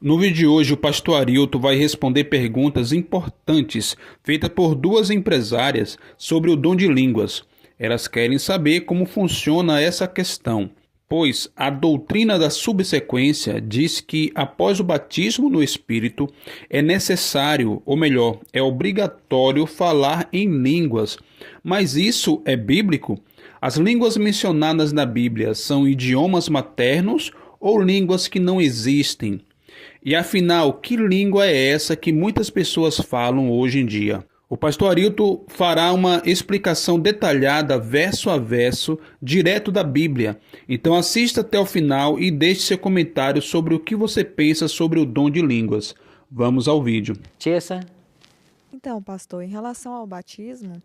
No vídeo de hoje, o pastor Arilton vai responder perguntas importantes feitas por duas empresárias sobre o dom de línguas. Elas querem saber como funciona essa questão, pois a doutrina da subsequência diz que após o batismo no Espírito é necessário, ou melhor, é obrigatório falar em línguas. Mas isso é bíblico? As línguas mencionadas na Bíblia são idiomas maternos ou línguas que não existem? E afinal, que língua é essa que muitas pessoas falam hoje em dia? O pastor Arilton fará uma explicação detalhada, verso a verso, direto da Bíblia. Então assista até o final e deixe seu comentário sobre o que você pensa sobre o dom de línguas. Vamos ao vídeo. Tiesa? Então, pastor, em relação ao batismo,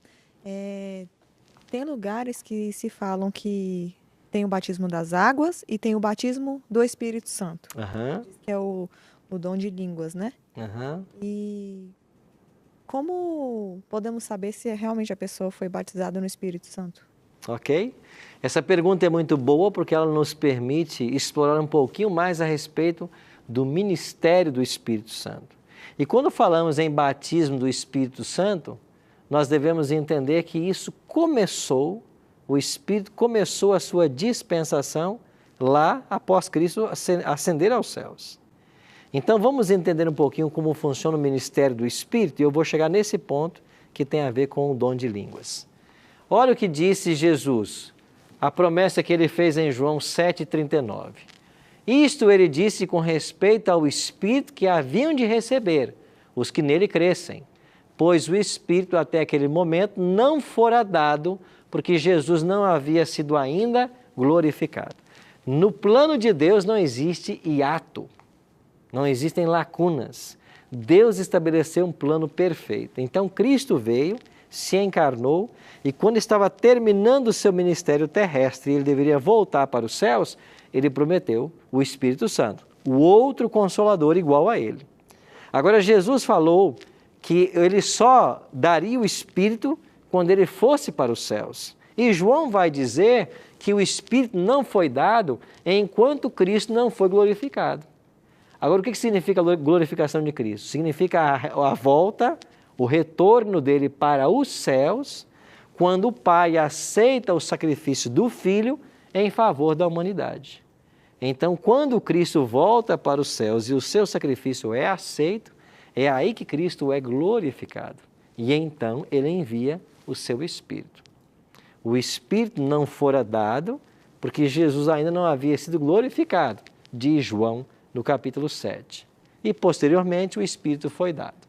tem lugares que se falam que tem o batismo das águas e tem o batismo do Espírito Santo, que é o dom de línguas, né? E como podemos saber se realmente a pessoa foi batizada no Espírito Santo? Ok. Essa pergunta é muito boa porque ela nos permite explorar um pouquinho mais a respeito do ministério do Espírito Santo. E quando falamos em batismo do Espírito Santo, nós devemos entender que isso começou, o Espírito começou a sua dispensação lá após Cristo ascender aos céus. Então vamos entender um pouquinho como funciona o ministério do Espírito e eu vou chegar nesse ponto que tem a ver com o dom de línguas. Olha o que disse Jesus, a promessa que ele fez em João 7,39. Isto ele disse com respeito ao Espírito que haviam de receber os que nele crescem, pois o Espírito até aquele momento não fora dado, porque Jesus não havia sido ainda glorificado. No plano de Deus não existe hiato, não existem lacunas. Deus estabeleceu um plano perfeito. Então Cristo veio, se encarnou e quando estava terminando o seu ministério terrestre e ele deveria voltar para os céus, ele prometeu o Espírito Santo, o outro Consolador igual a ele. Agora Jesus falou que ele só daria o Espírito quando ele fosse para os céus. E João vai dizer que o Espírito não foi dado enquanto Cristo não foi glorificado. Agora, o que significa a glorificação de Cristo? Significa a volta, o retorno dele para os céus, quando o Pai aceita o sacrifício do Filho em favor da humanidade. Então, quando Cristo volta para os céus e o seu sacrifício é aceito, é aí que Cristo é glorificado. E então ele envia o seu Espírito. O Espírito não fora dado porque Jesus ainda não havia sido glorificado, diz João no capítulo 7. E posteriormente o Espírito foi dado.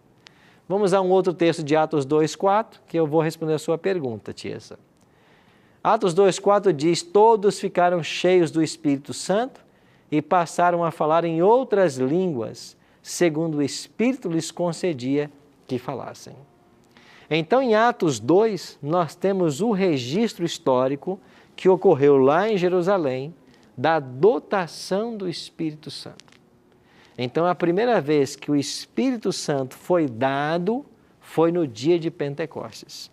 Vamos a um outro texto de Atos 2,4, que eu vou responder a sua pergunta, Tiesa. Atos 2,4 diz, todos ficaram cheios do Espírito Santo e passaram a falar em outras línguas, segundo o Espírito lhes concedia que falassem. Então, em Atos 2, nós temos o registro histórico que ocorreu lá em Jerusalém, da dotação do Espírito Santo. Então, a primeira vez que o Espírito Santo foi dado foi no dia de Pentecostes.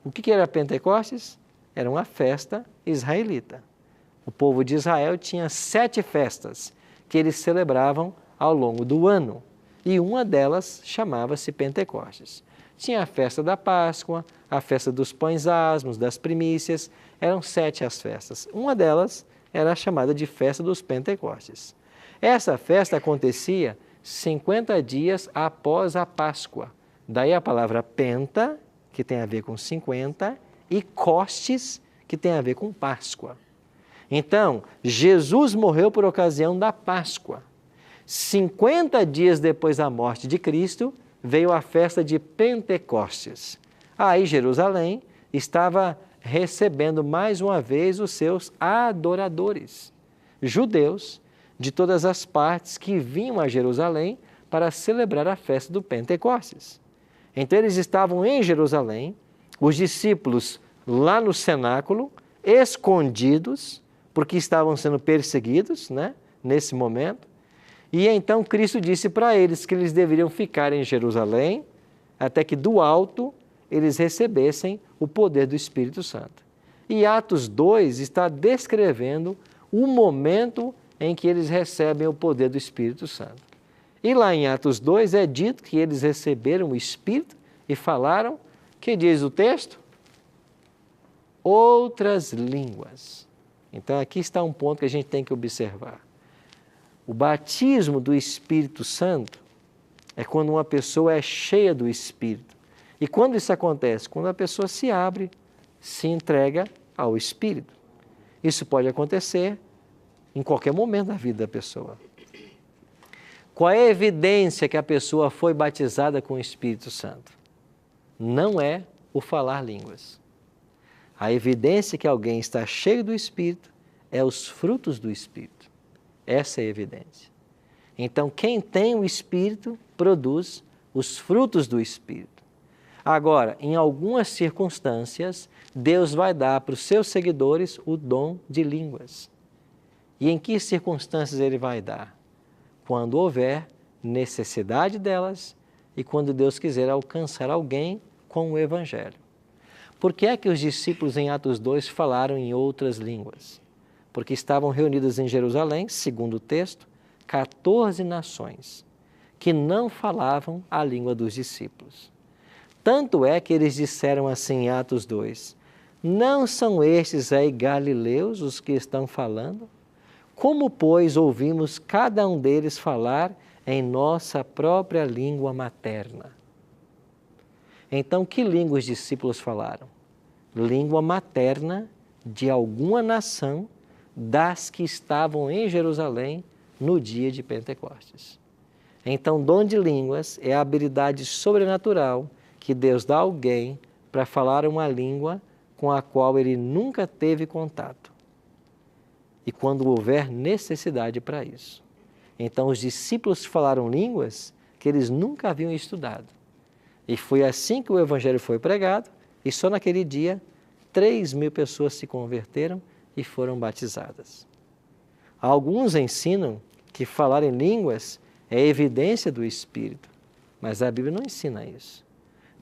O que era Pentecostes? Era uma festa israelita. O povo de Israel tinha 7 festas que eles celebravam ao longo do ano. E uma delas chamava-se Pentecostes. Tinha a festa da Páscoa, a festa dos pães asmos, das primícias. Eram 7 as festas. Uma delas era chamada de festa dos Pentecostes. Essa festa acontecia 50 dias após a Páscoa. Daí a palavra penta, que tem a ver com 50, e costes, que tem a ver com Páscoa. Então, Jesus morreu por ocasião da Páscoa. 50 dias depois da morte de Cristo, veio a festa de Pentecostes. Aí Jerusalém estava recebendo mais uma vez os seus adoradores, judeus de todas as partes que vinham a Jerusalém para celebrar a festa do Pentecostes. Então eles estavam em Jerusalém, os discípulos lá no cenáculo, escondidos, porque estavam sendo perseguidos, nesse momento. E então Cristo disse para eles que eles deveriam ficar em Jerusalém, até que do alto eles recebessem o poder do Espírito Santo. E Atos 2 está descrevendo o momento em que eles recebem o poder do Espírito Santo. E lá em Atos 2 é dito que eles receberam o Espírito e falaram, que diz o texto? Outras línguas. Então aqui está um ponto que a gente tem que observar. O batismo do Espírito Santo é quando uma pessoa é cheia do Espírito. E quando isso acontece? Quando a pessoa se abre, se entrega ao Espírito. Isso pode acontecer em qualquer momento da vida da pessoa. Qual é a evidência que a pessoa foi batizada com o Espírito Santo? Não é o falar línguas. A evidência que alguém está cheio do Espírito é os frutos do Espírito. Essa é a evidência. Então, quem tem o Espírito produz os frutos do Espírito. Agora, em algumas circunstâncias, Deus vai dar para os seus seguidores o dom de línguas. E em que circunstâncias Ele vai dar? Quando houver necessidade delas e quando Deus quiser alcançar alguém com o Evangelho. Por que é que os discípulos em Atos 2 falaram em outras línguas? Porque estavam reunidas em Jerusalém, segundo o texto, 14 nações que não falavam a língua dos discípulos. Tanto é que eles disseram assim em Atos 2, não são estes aí galileus os que estão falando? Como, pois, ouvimos cada um deles falar em nossa própria língua materna? Então, que língua os discípulos falaram? Língua materna de alguma nação das que estavam em Jerusalém no dia de Pentecostes. Então, dom de línguas é a habilidade sobrenatural que Deus dá a alguém para falar uma língua com a qual ele nunca teve contato. E quando houver necessidade para isso. Então, os discípulos falaram línguas que eles nunca haviam estudado. E foi assim que o Evangelho foi pregado, e só naquele dia 3.000 pessoas se converteram e foram batizadas. Alguns ensinam que falar em línguas é evidência do Espírito, mas a Bíblia não ensina isso.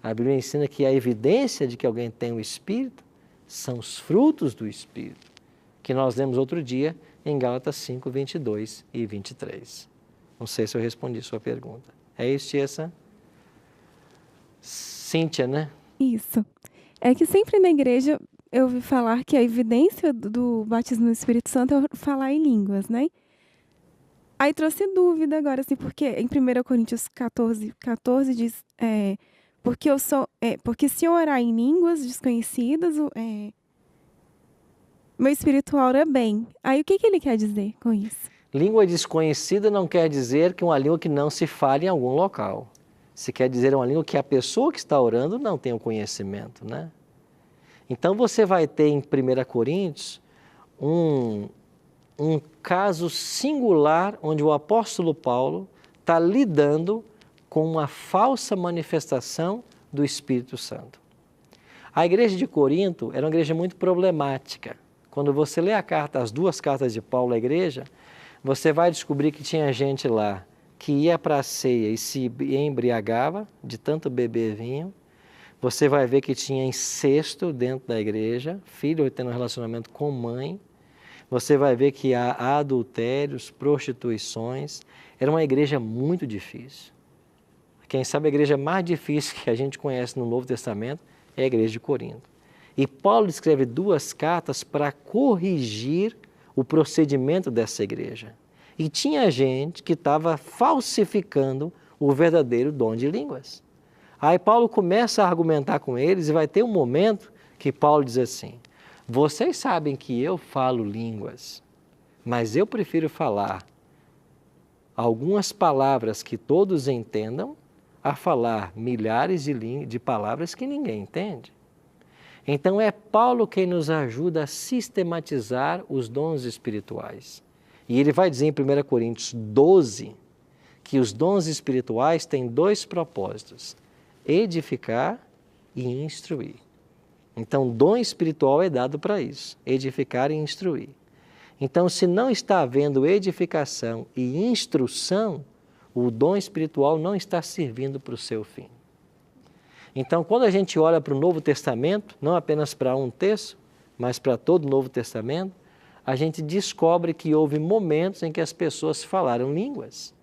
A Bíblia ensina que a evidência de que alguém tem o Espírito são os frutos do Espírito, que nós lemos outro dia em Gálatas 5, 22 e 23. Não sei se eu respondi sua pergunta. É isso, Tiessa? Cíntia, né? Isso. É que sempre na igreja eu ouvi falar que a evidência do batismo no Espírito Santo é falar em línguas, né? Aí trouxe dúvida agora, assim, porque em 1 Coríntios 14 diz, porque se eu orar em línguas desconhecidas, meu espírito ora bem. Aí o que ele quer dizer com isso? Língua desconhecida não quer dizer que uma língua que não se fale em algum local. Se quer dizer uma língua que a pessoa que está orando não tem o conhecimento, né? Então você vai ter em 1 Coríntios um caso singular onde o apóstolo Paulo está lidando com uma falsa manifestação do Espírito Santo. A igreja de Corinto era uma igreja muito problemática. Quando você lê as duas cartas de Paulo à igreja, você vai descobrir que tinha gente lá que ia para a ceia e se embriagava de tanto beber vinho. Você vai ver que tinha incesto dentro da igreja, filho tendo um relacionamento com mãe. Você vai ver que há adultérios, prostituições. Era uma igreja muito difícil. Quem sabe a igreja mais difícil que a gente conhece no Novo Testamento é a igreja de Corinto. E Paulo escreve 2 cartas para corrigir o procedimento dessa igreja. E tinha gente que estava falsificando o verdadeiro dom de línguas. Aí Paulo começa a argumentar com eles e vai ter um momento que Paulo diz assim, vocês sabem que eu falo línguas, mas eu prefiro falar algumas palavras que todos entendam a falar milhares de palavras que ninguém entende. Então é Paulo quem nos ajuda a sistematizar os dons espirituais. E ele vai dizer em 1 Coríntios 12 que os dons espirituais têm 2 propósitos, edificar e instruir. Então, dom espiritual é dado para isso, edificar e instruir. Então, se não está havendo edificação e instrução, o dom espiritual não está servindo para o seu fim. Então, quando a gente olha para o Novo Testamento, não apenas para um texto, mas para todo o Novo Testamento, a gente descobre que houve momentos em que as pessoas falaram línguas.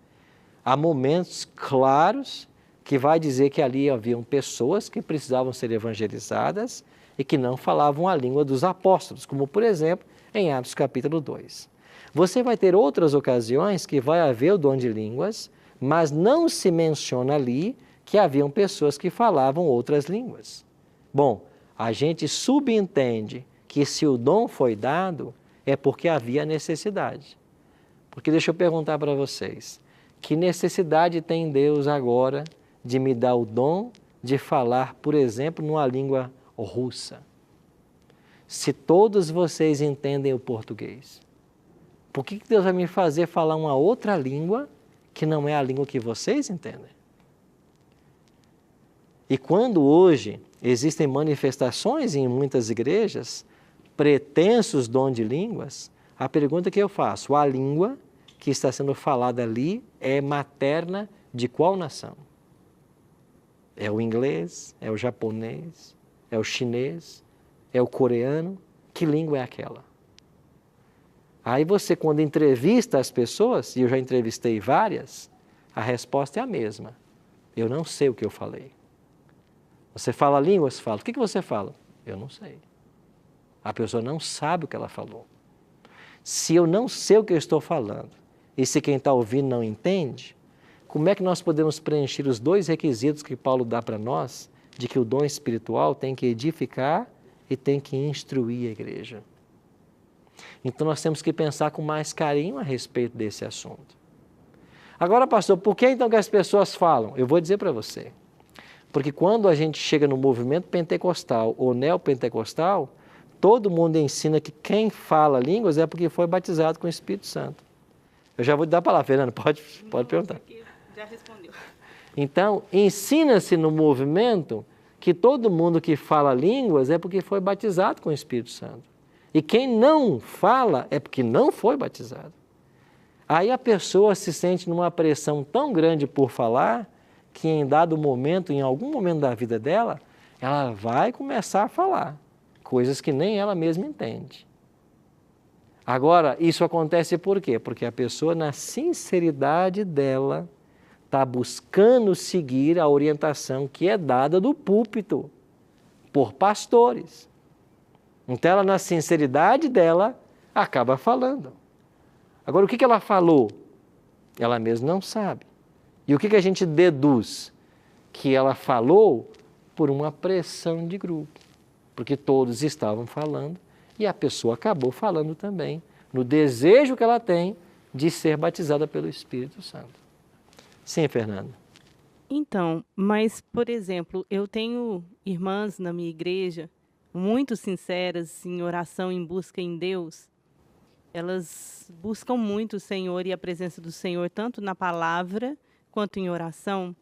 Há momentos claros que vai dizer que ali haviam pessoas que precisavam ser evangelizadas e que não falavam a língua dos apóstolos, como por exemplo em Atos capítulo 2. Você vai ter outras ocasiões que vai haver o dom de línguas, mas não se menciona ali que haviam pessoas que falavam outras línguas. Bom, a gente subentende que se o dom foi dado, é porque havia necessidade. Porque deixa eu perguntar para vocês, que necessidade tem Deus agora de me dar o dom de falar, por exemplo, numa língua russa? Se todos vocês entendem o português, por que Deus vai me fazer falar uma outra língua que não é a língua que vocês entendem? E quando hoje existem manifestações em muitas igrejas, pretensos dom de línguas, a pergunta que eu faço, a língua que está sendo falada ali é materna de qual nação? É o inglês? É o japonês? É o chinês? É o coreano? Que língua é aquela? Aí você, quando entrevista as pessoas, e eu já entrevistei várias, a resposta é a mesma. Eu não sei o que eu falei. Você fala línguas? Fala. O que você fala? Eu não sei. A pessoa não sabe o que ela falou. Se eu não sei o que eu estou falando, e se quem está ouvindo não entende, como é que nós podemos preencher os dois requisitos que Paulo dá para nós, de que o dom espiritual tem que edificar e tem que instruir a igreja? Então nós temos que pensar com mais carinho a respeito desse assunto. Agora, pastor, por que então que as pessoas falam? Eu vou dizer para você. Porque quando a gente chega no movimento pentecostal ou neopentecostal, todo mundo ensina que quem fala línguas é porque foi batizado com o Espírito Santo. Eu já vou te dar a palavra, Fernando, pode perguntar. Já respondeu. Então, ensina-se no movimento que todo mundo que fala línguas é porque foi batizado com o Espírito Santo. E quem não fala é porque não foi batizado. Aí a pessoa se sente numa pressão tão grande por falar, que em dado momento, em algum momento da vida dela, ela vai começar a falar coisas que nem ela mesma entende. Agora, isso acontece por quê? Porque a pessoa, na sinceridade dela, está buscando seguir a orientação que é dada do púlpito por pastores. Então, ela, na sinceridade dela, acaba falando. Agora, o que ela falou? Ela mesma não sabe. E o que a gente deduz? Que ela falou por uma pressão de grupo, porque todos estavam falando e a pessoa acabou falando também, no desejo que ela tem de ser batizada pelo Espírito Santo. Sim, Fernanda. Então, mas, por exemplo, eu tenho irmãs na minha igreja muito sinceras em oração, em busca em Deus. Elas buscam muito o Senhor e a presença do Senhor, tanto na palavra quanto em oração,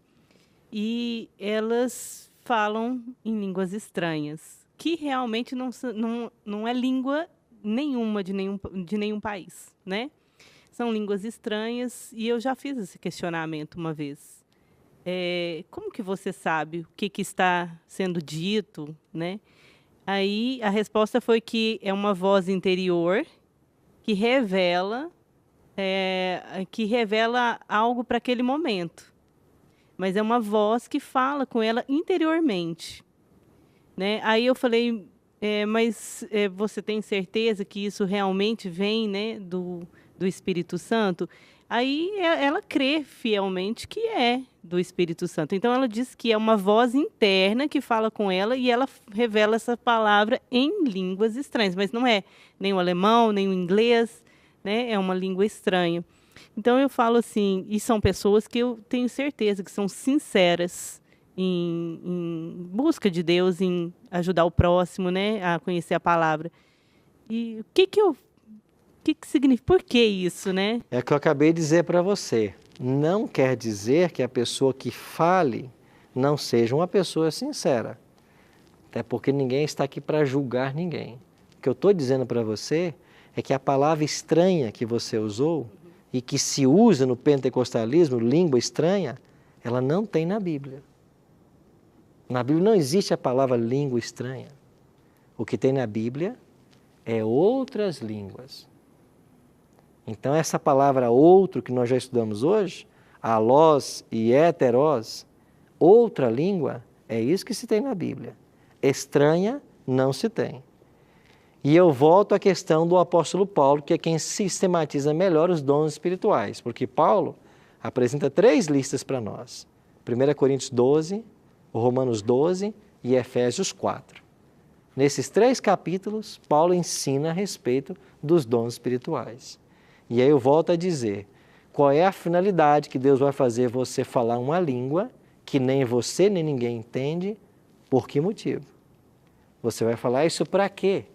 e elas falam em línguas estranhas, que realmente não é língua nenhuma de nenhum país, né? São línguas estranhas, e eu já fiz esse questionamento uma vez. Como que você sabe o que está sendo dito, né? Aí a resposta foi que é uma voz interior que revela algo para aquele momento. Mas é uma voz que fala com ela interiormente, né? Aí eu falei, mas você tem certeza que isso realmente vem, né, do Espírito Santo? Aí ela crê fielmente que é do Espírito Santo. Então ela diz que é uma voz interna que fala com ela e ela revela essa palavra em línguas estranhas, mas não é nem o alemão, nem o inglês, né? É uma língua estranha. Então eu falo assim, e são pessoas que eu tenho certeza que são sinceras em busca de Deus, em ajudar o próximo, né, a conhecer a palavra. E o que significa? Por que isso, né? É o que eu acabei de dizer para você. Não quer dizer que a pessoa que fale não seja uma pessoa sincera. Até porque ninguém está aqui para julgar ninguém. O que eu estou dizendo para você é que a palavra estranha que você usou e que se usa no pentecostalismo, língua estranha, ela não tem na Bíblia. Na Bíblia não existe a palavra língua estranha. O que tem na Bíblia é outras línguas. Então, essa palavra outro que nós já estudamos hoje, alós e heterós, outra língua, é isso que se tem na Bíblia. Estranha, não se tem. E eu volto à questão do apóstolo Paulo, que é quem sistematiza melhor os dons espirituais, porque Paulo apresenta 3 listas para nós. 1 Coríntios 12, Romanos 12 e Efésios 4. Nesses 3 capítulos, Paulo ensina a respeito dos dons espirituais. E aí eu volto a dizer, qual é a finalidade que Deus vai fazer você falar uma língua que nem você nem ninguém entende? Por que motivo? Você vai falar isso para quê?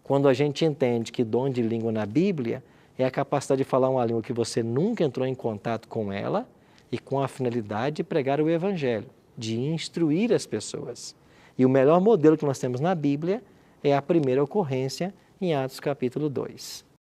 Quando a gente entende que dom de língua na Bíblia é a capacidade de falar uma língua que você nunca entrou em contato com ela e com a finalidade de pregar o Evangelho, de instruir as pessoas. E o melhor modelo que nós temos na Bíblia é a primeira ocorrência em Atos capítulo 2.